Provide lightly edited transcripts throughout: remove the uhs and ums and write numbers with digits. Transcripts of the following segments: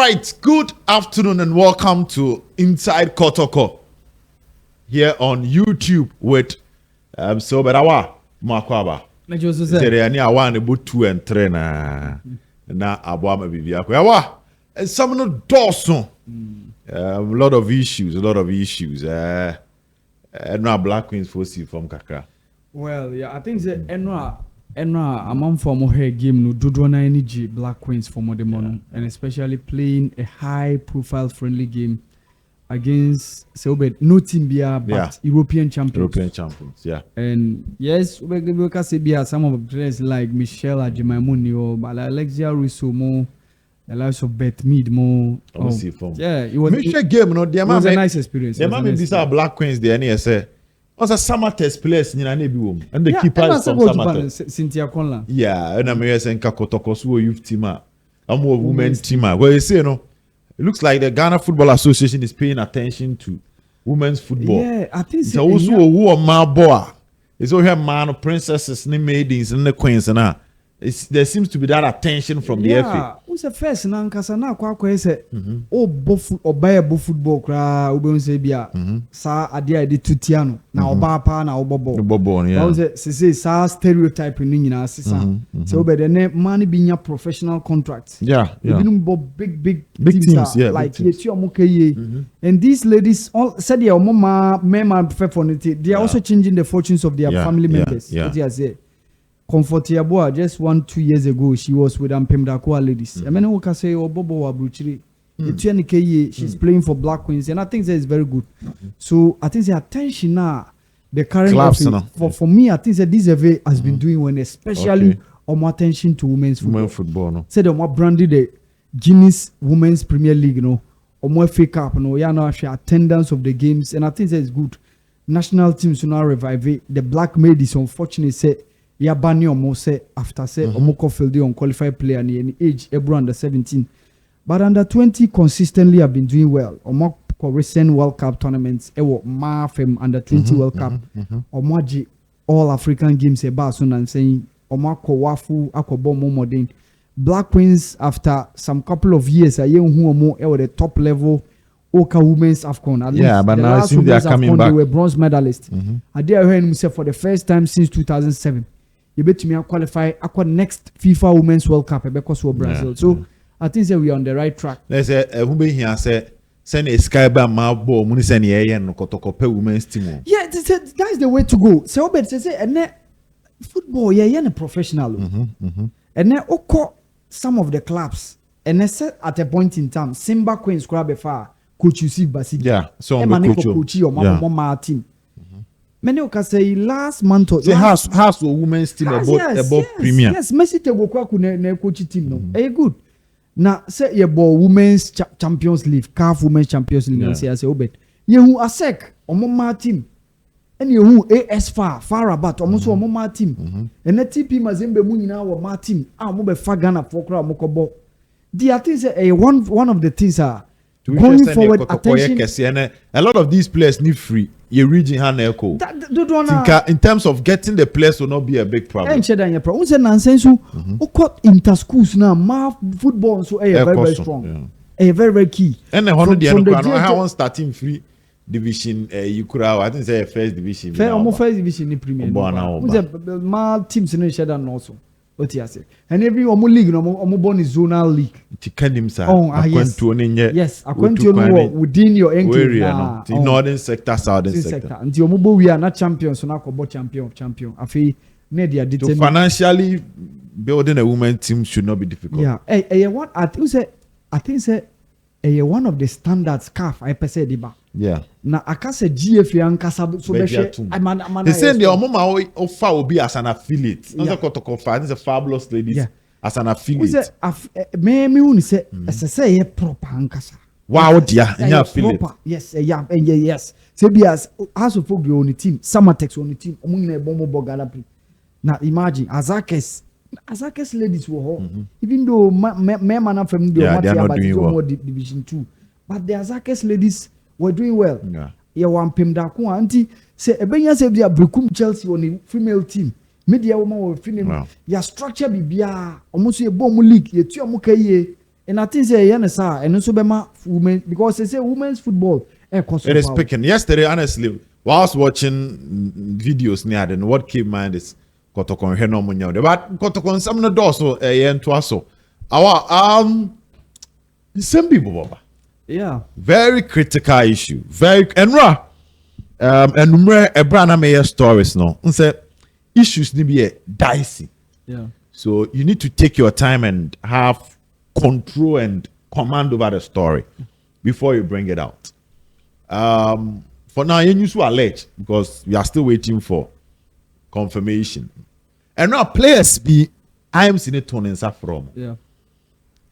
right, good afternoon and welcome to Inside Kotoko here on YouTube with Soberawa Makwaba. Seriani awan about 2 and 3 na abwama bibia ko yawa some no doso a lot of issues no black queens for see from kakra. Well, yeah, I think the Enra among form of her game no do na energy black queens for more and especially playing a high profile friendly game against no team but European champions. Yeah. And yes, we can say some of the players like Michelle Ajimamunio, but Alexia Russo the likes of Beth Mead more. Yeah, it was game. No, it was a nice experience. The man these are black queens. The NSA. Was a summer test place in an and the keeper is from summer. Cynthia Conla. Yeah, and I'm here saying In-Kotoko youth team. I'm a women's team. Well, you see, no. It looks like the Ghana Football Association is paying attention to women's football. Yeah, I think so. Also, who are my boy? It's all here, man, princesses, maidens, and the queens, and there seems to be that attention from the FA. Yeah, who's the first? Nankasa na kwa say, oh, buy football cra, ube say bia, sa adia di tutiano, na obapa na obobo. Yeah. Say sa stereotype ni na sisa. So ube the money being professional contracts. Yeah. Big teams, like yeti omukeye. And these ladies all said their mama they are also changing the fortunes of their family members. What you say? Comfortable just 1-2 years ago she was with Mpemdakwa ladies. I mean we say Bobo Abruchiri. She's playing for Black Queens and I think that is very good. So I think the attention now the current for me I think that this FA has been doing one especially on more attention to women's football. No. Said they branded the Guinness Women's Premier League or more FA Cup attendance of the games and I think that is good. National teams now revive it. The black maid is unfortunate say ya bani omo say after say omoko field on qualified player any age every under 17 but under 20 consistently have been doing well omo recent World Cup tournaments mafem under 20 World Cup omo all African games eba so nan saying omo wafu akobo mo modern Black Queens after some couple of years a yen hu omo the top level Oka women's AFCON. At least but now I think they are coming back. They were bronze medalists. I dare hear him say for the first time since 2007 you bet me qualify next FIFA Women's World Cup because we're Brazil. So I think that we are on the right track. Let's say who be here say send a skybar ma ball muni send In-Kotoko women's team. Yeah, that's the way to go. So but say and football a professional. And then some of the clubs and they said at a point in time Simba Queens grab far coach Yusuf Basidi. Yeah, so on the coach or mama team. Many can say last month or has a women's team above premier. Yes, Messi te go kwa ne coach team no. Good. Now say your women's Champions League, CAF Women's Champions League say obet. You ASEC omo team. And you AS far about almost omo team. And the TP Mazembe mu nyina wo ma team. Mo be fa Ghana for kra mo kobo. The things one of the things are going forward attention. A lot of these players need free. Your region echo. In terms of getting the players will not be a big problem. Nonsense. Inter schools now, football so very strong. Very key. And the 100 I want starting free division. You could have I think say first division. First division in Premier. My teams in the also. What you say? And every league born is zonal league. Yes, within your area, northern sector, southern sector. Until we are not champions, so now champion. So financially, building a women's team should not be difficult. Yeah, I think one of the standards CAF I per se diba. Yeah. Na akase GFA ankasa so be share. They say the omoma offer will be as an affiliate. It's a fabulous ladies as an affiliate. Me uni say say proper ankasa. Wow, dear, and affiliate. Yes, yes. Say be as of folk on the team, Samatex on the team, omuna bombo bogala. Now imagine Azakes ladies were even though men from the Division 2, but the Azakes ladies were doing well. Yeah, one Pemdaku auntie say Ebenya say they are Brukum Chelsea on the female team. Media woman or female. Ya structure bibia almost a bomb league. Ye 2 amukaye And I think say and also bema women because they say women's football. It is picking. Yesterday, honestly, while I was watching videos near and what came mind is Kotoko Heno Munyo. But Kotoko some no do so to us so. Our the same people, Baba. Yeah. Very critical issue. Very and a brand mayor stories no. Say issues need be dicey. Yeah. So you need to take your time and have control and command over the story before you bring it out. For now, you need to allege because we are still waiting for confirmation. And now players be IMC turning from. Yeah.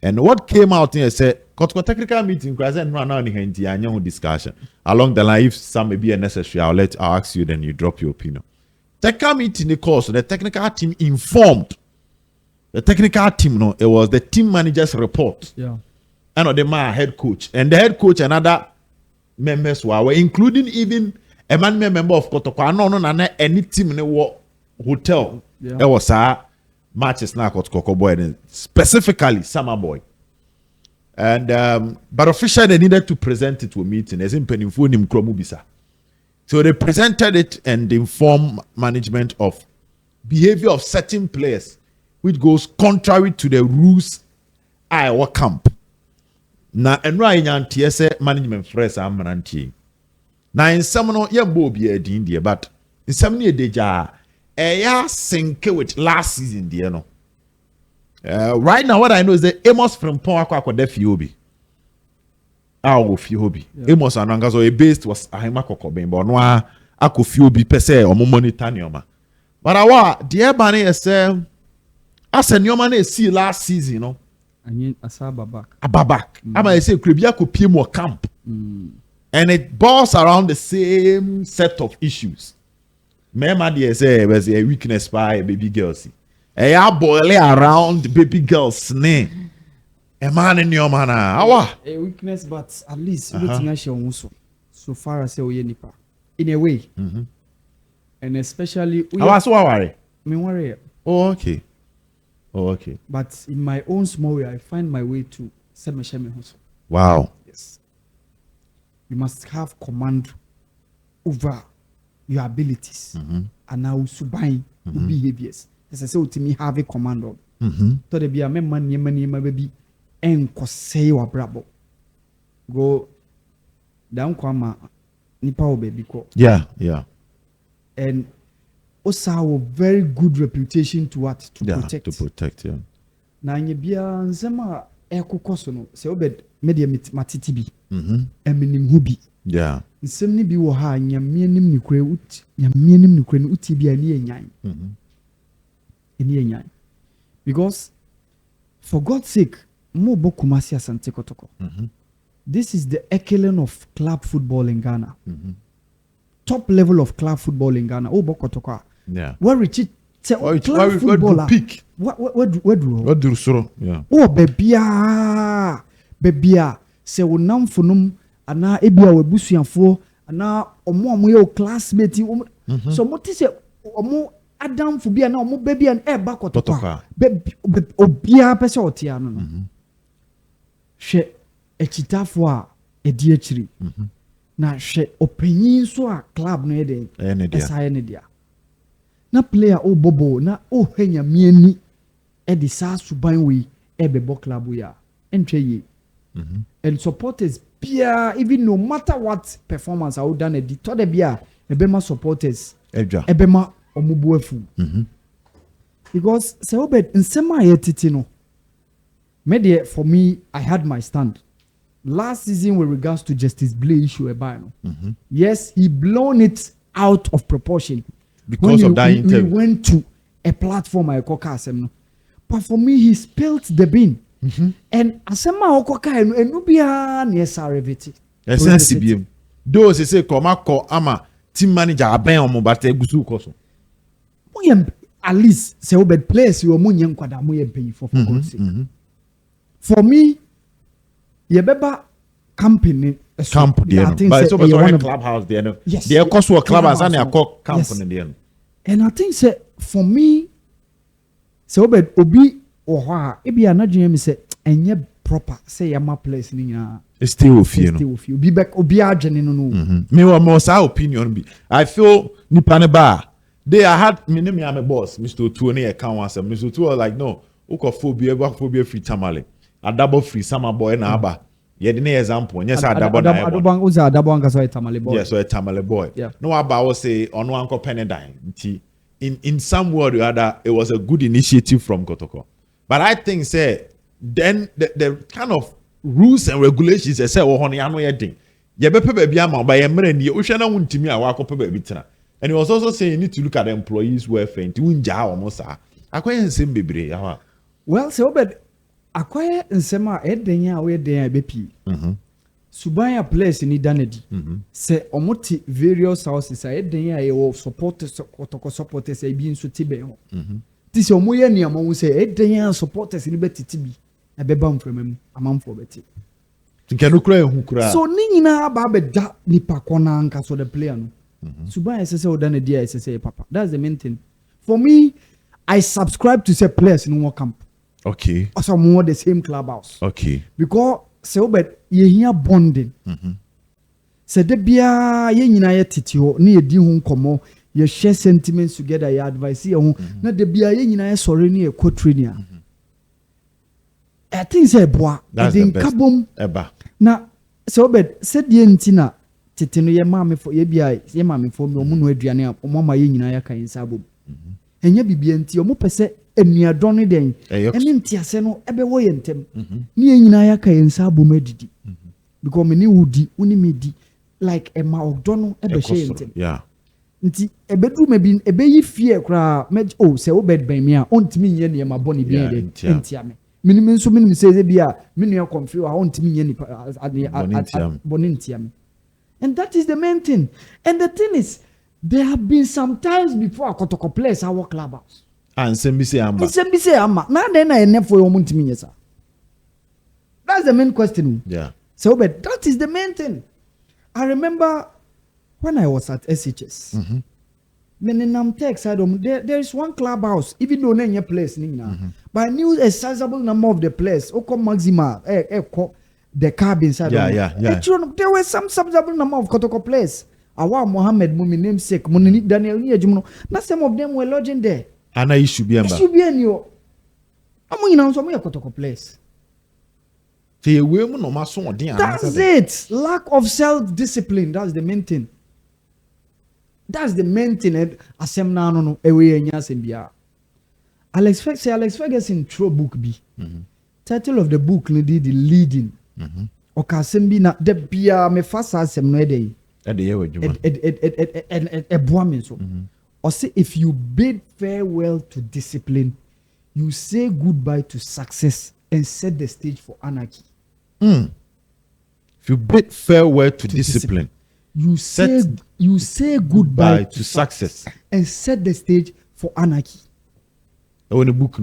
And what came out here said, Kotoko technical meeting, because I run out any discussion along the line. If some may be necessary, I'll ask you, then you drop your opinion. Technical meeting, the course, the technical team informed. The technical team, no, it was the team manager's report. Yeah. And the man head coach. And the head coach and other members were including even a member of Kotoko. I know any team in the hotel. Yeah. There was matches now Kotoko boy and specifically Summer Boy. And but officially they needed to present it to a meeting as in Penifun Kromubisa. So they presented it and informed management of behavior of certain players which goes contrary to the rules our camp. Na enra inyantie management fresh amrantie. Na in some no yembo bi edin die but in some ne deja ya sync with last season die no. Right now what I know is that Amos from Pon akwa de Fiobi. Awo Fiobi. Amos ananga so a based was ahima kokoben but no akọ Fiobi pese omo monitor nioma. But awa die ba ne say as nioma na see last season no. And Ababak. I say Kribia could pay more camp. And it boils around the same set of issues. Mema they say was a weakness by baby girls. A boil around baby girls name. A man in your man. A weakness, but at least also. So far as nipa. In a way. And especially I was worried. Me worry. Oh, okay. Oh, okay. But in my own small way, I find my way to Semesheme Hoso. Wow. Yes. You must have command over your abilities and now subine behaviors. As I say to me, have a command on. So there be a man, baby, and kosei wa brabo. Go down, kwama nipa baby ko. Yeah. And also have a very good reputation to what to protect. Yeah. Na nye bia nsema ekokoso no se obed media matiti bi. Eminim hubi. Yeah. Nsem ni bi wo ha nyamienim nikure nyamienim nikure no uti bia ni enyan. Eni enyan. Because for God's sake, mo bokumasi asante kotoko. This is the echelon of club football in Ghana. Top level of club football in Ghana. Oh bokotoko. Yeah. Where Richard club footballer. Peak. What do so? Yeah. Oh babia se wonam funum ana ebia we busuafo ana omo ye classmate so mo ti se omo adam fu bia na omo babia na eba kotopa obia pese otia no hwe echitafo a edi akiri na hwe opanyin so a club no ye de esa ne dia na player o bobo na o henya mieni e di sa suban we e bebo club ya entwe ye and supporters bia even no matter what performance I would done e di to de bia e be ma supporters e be ma omubuafu because se obed nsema ye titi no media for me I had my stand last season with regards to Justice Blay issue no yes he blown it out of proportion because of that interview. We went to a platform I call Kasem. But for me, he spilled the bean. And Asema Okoka and Nubia Niesareviti. SNCBM. Those say Komako Ama team manager Aben Mobate Gusu Koso. At least say obed place you munyan kwada moye pay for God's sake. For me, Yebeba company camp there. But it's over clubhouse there. Yes. They are cost to a club as an call camp on the end. And I think say for me, so obed obi or ha ebi anadwene me say enye proper say my place ni stay with you be back obi adwene no me was our opinion be I feel nipa ne ba they I had me am a boss Mr. Otuo ne account once Mr. Otuo was like no ukophobia free tamale a double free summer boy na aba ye the example yes a double na adabo uza adabo anka so tamale boy yes so a tamale boy no aba will say ono anko penedine in some word or other it was a good initiative from Kotoko but I think say then the kind of rules and regulations they say honey ano ye din ye be pe bia ma ba ye mre ni wo hwe na wuntimi a wa kope ba bi tena and he was also saying you need to look at the employees welfare nti wunja o mo sa akoye nsem bebre ya well so but akoye nsem a eden a we den a be pi subaya place ni danedi say omoti various houses a eden a ye wo support Kotoko supporters e bi nso tibe ho ti se omoye ni amon say eden a supporters ni betiti bi ebeba mfremam amamfo beti nkenu kura ehu kura so ni nyina ba beda nipa kona anka so the player no subaya say odanedi a say papa that's the main thing for me I subscribe to say players in one camp okay also more the same clubhouse okay because say obed ye here bonding say de bia ye nyina ye tete ho na ye di ho nkomo ye share sentiments together ye advice ye ho na de bia ye nyina ye sore na ye co-training I think say boa in kabom eba na say obed say die ntina tete no ye maame fo ye bia ye maame fo no mu no aduane a omama ye nyina ye kan insabo enya bibia nti omo pese enuadon ne den ene ntiase no ebe wo ye ntem ni ye nyina ya ka yensa abom adidi because me ni wudi uni medi like e ma ogdono ebe she ntem nti ebedu me bi ebe yi fie kra me oh se wo bed ban me a ontimi nye ne ma boni bi de entia me minim nso minim se bia me nua confuse a ontimi nye ni boni entia me and that is the main thing and the thing is there have been some times before Kotoko place our clubhouse. And Sembi say Amma. Now then I never for your money. That's the main question. Yeah. So but that is the main thing. I remember when I was at SHS. Menenam text there is one clubhouse, even though name your place but I knew a sizable number of the place. Oko Maxima, the cabin side. Yeah. There were some sizable number of Kotoko place. Awa Mohammed Mumi namesake Munini Daniel ni ajumo na some of them were lodging there ana issue bi amba issue bi enyo amu nyina so mo Kotoko place te we mu no maso odin ana that's it lack of self discipline that's the main thing asem na no ewe enya asem bia Alex Ferguson throw book bi title of the book no the leading okasem bi na de bia me fasa asem no edey or say if you bid farewell to discipline, you say goodbye to success and set the stage for anarchy. If you bid farewell to discipline, you say goodbye to success and set the stage for anarchy. On a book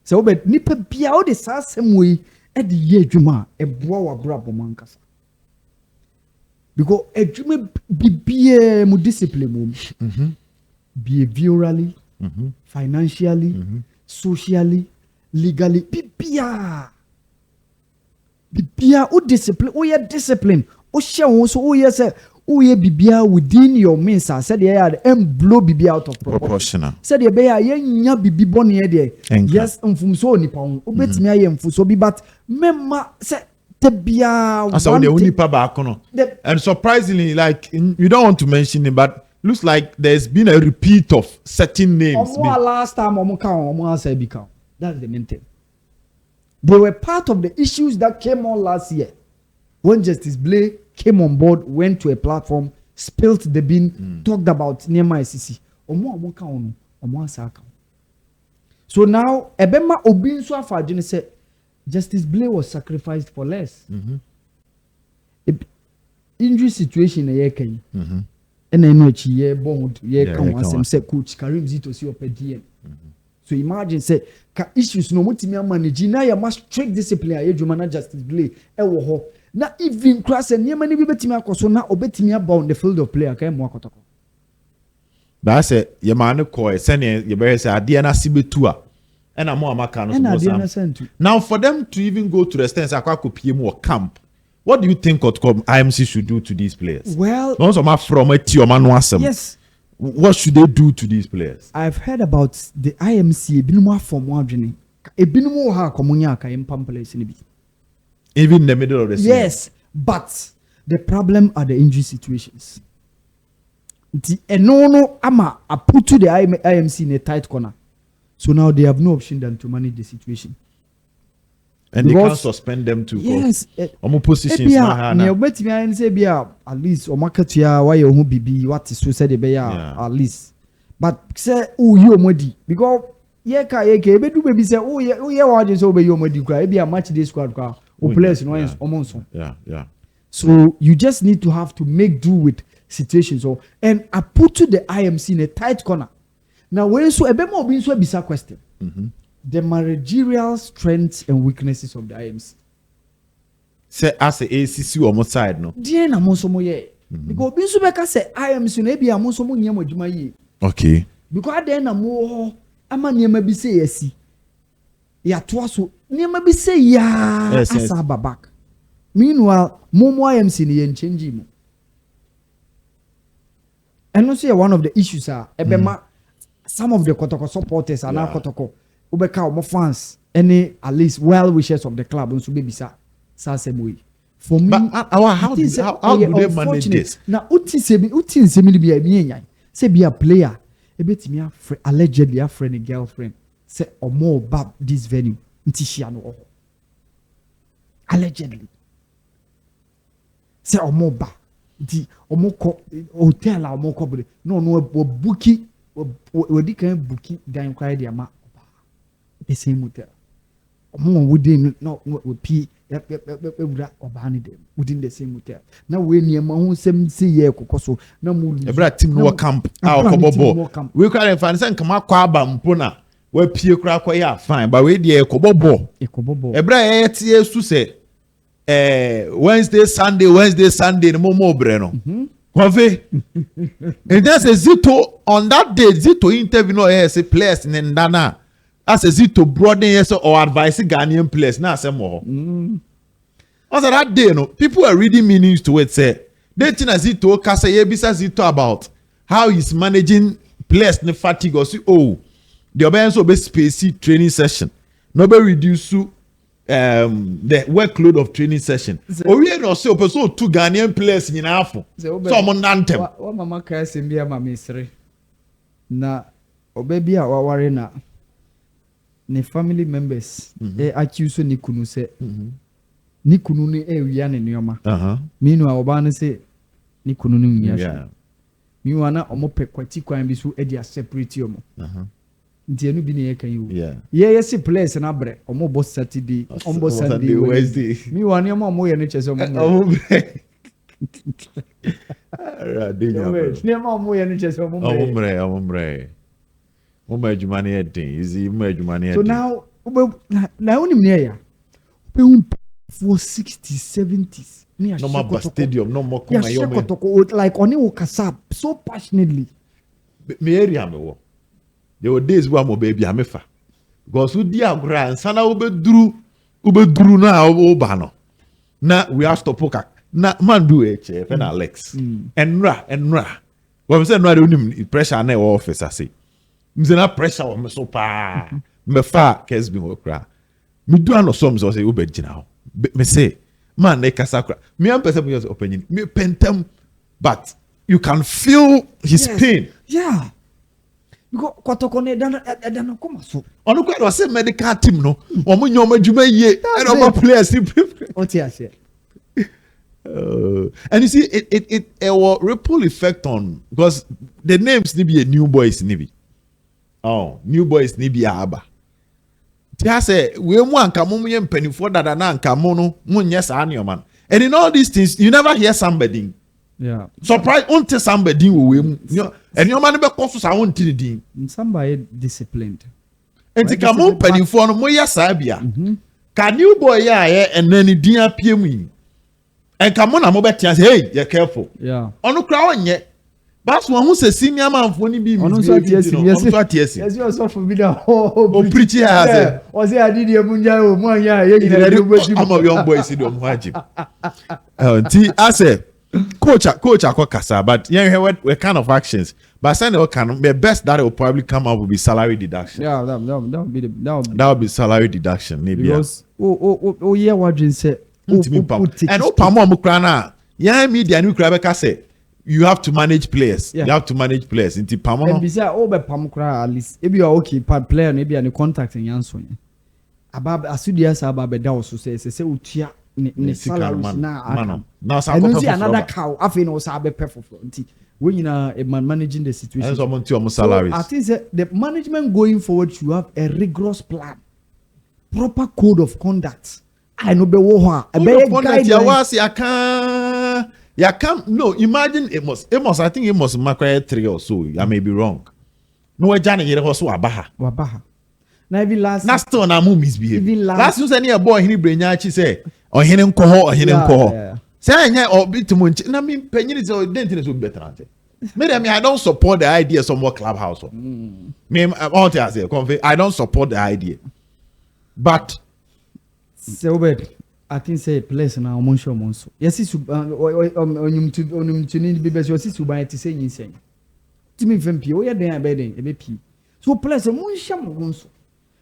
So but nipa bia o de sa same way e de ye adwuma e boa wa brabo mankasa. Because adwuma bibie mu discipline mu behaviorally, financially, socially, legally bibia o discipline o ye discipline o share wo so o ye say o ye bibia within your means said ye and blow bibia out of proportion said ye be ya nya bibi bone ye de yes mfumso nipa ho obetimi aye mfuso bi but memma say and surprisingly, like you don't want to mention it, but looks like there's been a repeat of certain names. Last time, that's the main thing. They were part of the issues that came on last year when Justice Blake came on board, went to a platform, spilled the bean, talked about Nema ICC. So now, Ebema Obinso Afajini said, Justice Blake was sacrificed for less. Injury situation a year can. And then which year bond year come once say coach Karim Zito see op DM. So imagine say issues no mutimi manage na ya must strict discipline a adwuma Justice Blake e wo ho. Na even class and yema ni bi betimi akoso na obetimi about the field of play aka mo akotoko. Ba say yema ne ko e sene ye be say ade na sibetu a and I'm more now for them to even go to the stance PM or camp. What do you think IMC should do to these players? Well, yes. What should they do to these players? I've heard about the IMC even in the middle of the season. Yes, but the problem are the injury situations. No, I put to the IMC in a tight corner. So now they have no option than to manage the situation. And because, they can't suspend them to yes, positions at least or market why you won't be what is so said at least. But say you modi because baby say what is over your modi be a match this squad players yeah. So you just need to have to make do with situations. So and I put to the IMC in a tight corner. Now when so a bit more being so bizarre question. The managerial strengths and weaknesses of the IMC. Say as a ACC on side no. Dear na monsomo ye. Because Binsubeka say IMC no be a monsomo nyemo djuma ye. Okay. Because then na mo ama nyema bi say yesi. Ya to so nyema bi say ya asa babak. Meanwhile, Momo IMC ni yen change mo. And also one of the issues are ebema some of the Kotoko supporters are now Kotoko. Ubeka omo fans any at least well wishers of the club nso be bisa sa semwe for me. But how do they manage this? Na uti nsemi bi e nyan say be a player e betimi afre allegedly a friend and girlfriend say omo ba this venue nti hia no allegedly say omo ba di omo ko hotel a omo ko bele no bookie we di kan bookie dan kwai dia ma the same hotel. Within no P within the same hotel. Now when you ma some see ye kokoso na mu team no camp kobobo. We can find some come kwaba mpona we pie kra ya fine but we dey kobobo. Ebra tie su say Wednesday Sunday no more bre no. Konfe. And that's a Zito on that day Zito interview no say players in Ndana. As a Zito broaden yes or advise Ghanaian players na say more. Also that day no people are reading meanings to it say they think Zito kasa yebisa Zito about how he's managing players in fatigue or say oh the obey so be spacey training session no be reduce the workload of training session. Or we no say person two Ghanaian players in afo so mo nantem what mama ka say bia mama isre na obebi a waware na ne family members accuse ni kunu se ni kunu ni ewia ne nyoma meanwhile oba no se ni kunu ni nwia meanwhile na omo pekwati kwan bi so e dia separate omo nti enu bi ne ye kan you yes place na bre omo bo Saturday omo Sunday Wednesday meanwhile ne omo ye ne chese omo ne omo ye ne chese omo so now unim ne ya for 60s 70s no stadium no more come like oni ukasa so passionately me area me wo there were days where mo baby amefa because we di agura sana ubeduru na oba no na we have to poka na man do chef and Alex enra when say no unim pressure na office say mzena pressure wa me so pa me fa kes bi okra me do an some so say we be gina me say man na kasa kra me am person me opinion me pentem but you can feel his pain because Kotoko ne dan come so onu kwa do say medical team no omo nyoma adwuma yie and omo players what you say and you see it will ripple effect on because the names ni be a new boys ni be new boys ni bi aba. Tia say we mu anka mo ye mpanifo dada na anka mo no munye sa aneoma. And in all these things you never hear somebody. Surprise until somebody we mu. And your man be koso sa won tin din. Somebody disciplined. And tika mo mpanifo no mo ye sa bia. Ka new boy ya and then din apiem yi. And come on mo be tia say hey, you careful. Yeah. Onu kra onye That's one who says senior man for any be yes, you also for me now. Oh, preaching has or say I did your munja, I'm a young boy, see them watching. I say, coach, Akokasa, but yeah, what kind of actions? But saying the best that will probably come up will be salary deduction. Yeah, that would be salary deduction, maybe. Because yeah, what you say. And Opamo Mukrana, yeah, media new Krabeka say you have to manage players. You have to manage players. Into Pamo. And besides, Pamukra at least, if you are okay, part player, maybe any contact in Yanson. Abab Asudias Abab also says, Utia, salaries now. Now, another cow, I think, was Abe perfect. When you are a man managing the situation, salaries. I think the management going forward should have a rigorous plan, proper code of conduct. I know the war. I can't. No, imagine it must. I think it must require 3 or so. I may be wrong. No, Johnny, you also Wabaha. Now, even last still na mu misbehave. Last you say near boy, he bring yachi say, or him coho. Say, or bit munch. I mean, penny is or dentist would better. Maybe I don't support the idea of more clubhouse. Me, I don't support the idea, but. So bad. I think say place na omonso monso. Yes is onyum to need be best you buy to say yin say. Timi vempi o ya den abeden e be pi. So place monso monso.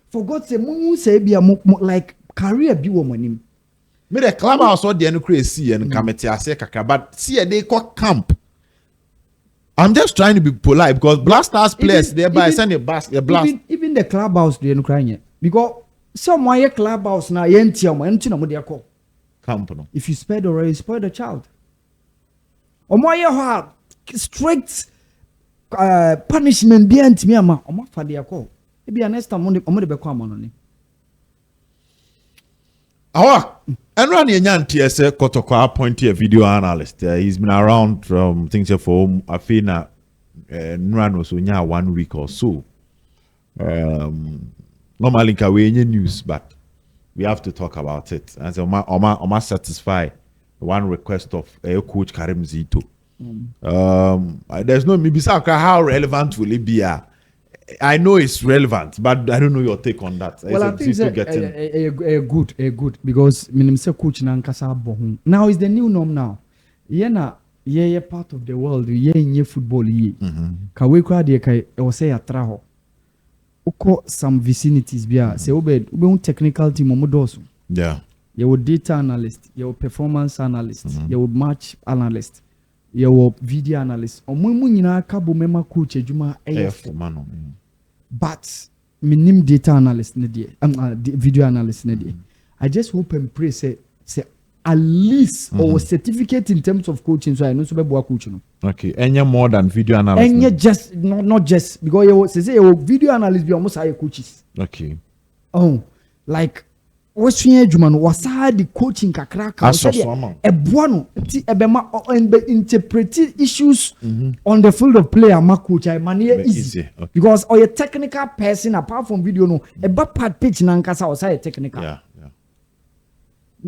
For God say mun say bia like career bi wo manim. Me the clubhouse or the no crazy and committee ase kakra but see they call camp. I'm just trying to be polite because Blasters players thereby send a blast. Even the clubhouse they no crying because some why clubhouse na yentiam na mo dey call camp no. If you spare the race, spoil the child. Omo strict punishment be antimi ama omo fa dey call. E be next time omo dey be call am no ni. Enra ne nyantie say Kotoko appoint a video analyst. He's been around from things for afina Nrano so nya 1 week or so. Normally, we any news, but we have to talk about it. And so, Oma satisfy one request of Coach Karim Zito. There's no maybe how relevant will it be? I know it's relevant, but I don't know your take on that. Well, I think it's a good because minimum coach nankasa bohun. Now is the new norm now. Yeah, part of the world. Yeah, in football. Kawe kwa de kai say atraho. Uko some vicinities bia say obed ube technical team omodoso. Yeah. You would data analyst, you would performance analyst, you would match analyst, you would video analyst. Omo nyina kabo mema coach ejuma AF. But minim data analyst ne die, video analyst ne die. I just hope and pray say at least or certificate in terms of coaching so I know so be coach no. Okay, any more than video analyst? Any just not just because you say you video analyst be almost higher coaches. Okay. Oh, like what's your juman was the coaching kakraka a buono and interpret issues on the field of play and coach I man easy. Okay. Because or a technical person apart from video no a bad part pitch nankasa outside technical. Yeah.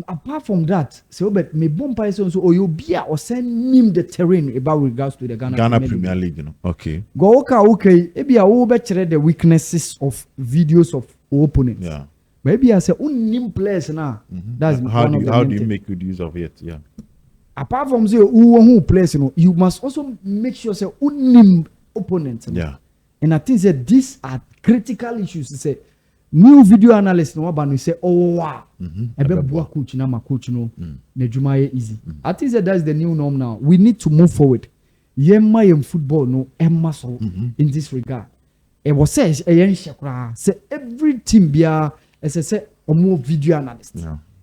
Apart from that, so but me bomb so or you be or send him the terrain about regards to the Ghana Premier League, you know. Okay. Go okay. Maybe I will better the weaknesses of videos of opponents. Yeah. Maybe I say unim players now. That's how do you make good use of it? Yeah. Apart from say who players, you must also make sure say unim opponents. Yeah. And I think that these are critical issues. To say new video analyst no ba no say wow. Ebe bua coach na ma coach no na djuma easy. I think that's the new norm now. We need to move forward. Yemma yem football no emma so in this regard. E was say yen shakra say every team bia say omo video analyst.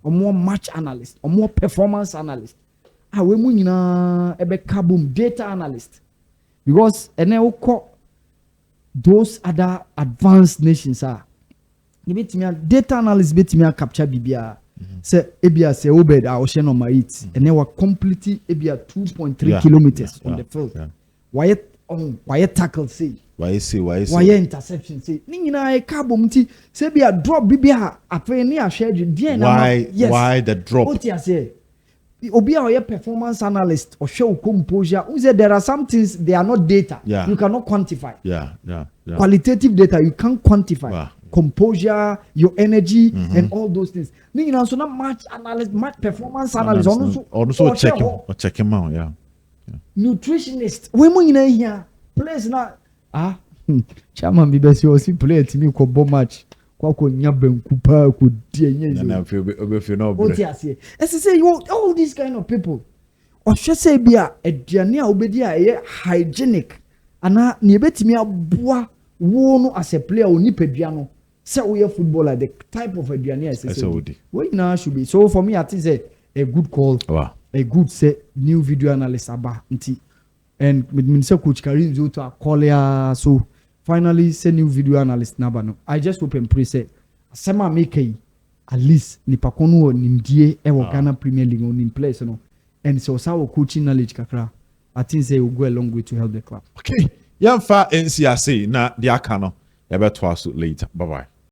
Omo match analyst, omo performance analyst. We mu nyina ebe kabum data analyst. Because ene wo those other advanced nations are data analyst betimia capture bibia say ebia say obed a ocean on my it and they were completely ebia 2.3 kilometers on the field. Why tackle say why interception say ni nyina e carbon ti say bia drop bibia afa ni a share why the drop what you say Obi or performance analyst or show composure. We say there are some things they are not data. Yeah. You cannot quantify. Yeah. Qualitative data you can't quantify. Wow. Composure, your energy, and all those things. You know, so not much analyst, much performance analyst. Also check him out. Yeah. Nutritionist. We mo ina here. Players na chairman bi besi o si player timi ko bo match. Kwako nyabenku pa ko die nyenze. Na feel no. Say you all these kind of people. Or should say bia aduane a obedi a hygienic ana ne betimi aboa wo no as a player oni padua no. Say we are footballer the type of aduane as say. We now should be. So for me I think say a good call. Wow. A good say new video analyst aba nti and with say coach Karim zo to call ya so finally say new video analyst naba no I just hope and pray say asema make at least nipa kono nimdie e wo Ghana Premier League on in place no and so our coaching knowledge kakra I think say will go a long way to help the club. Okay, yamfa NCRC na dia aka no ya beto aso later. Bye bye.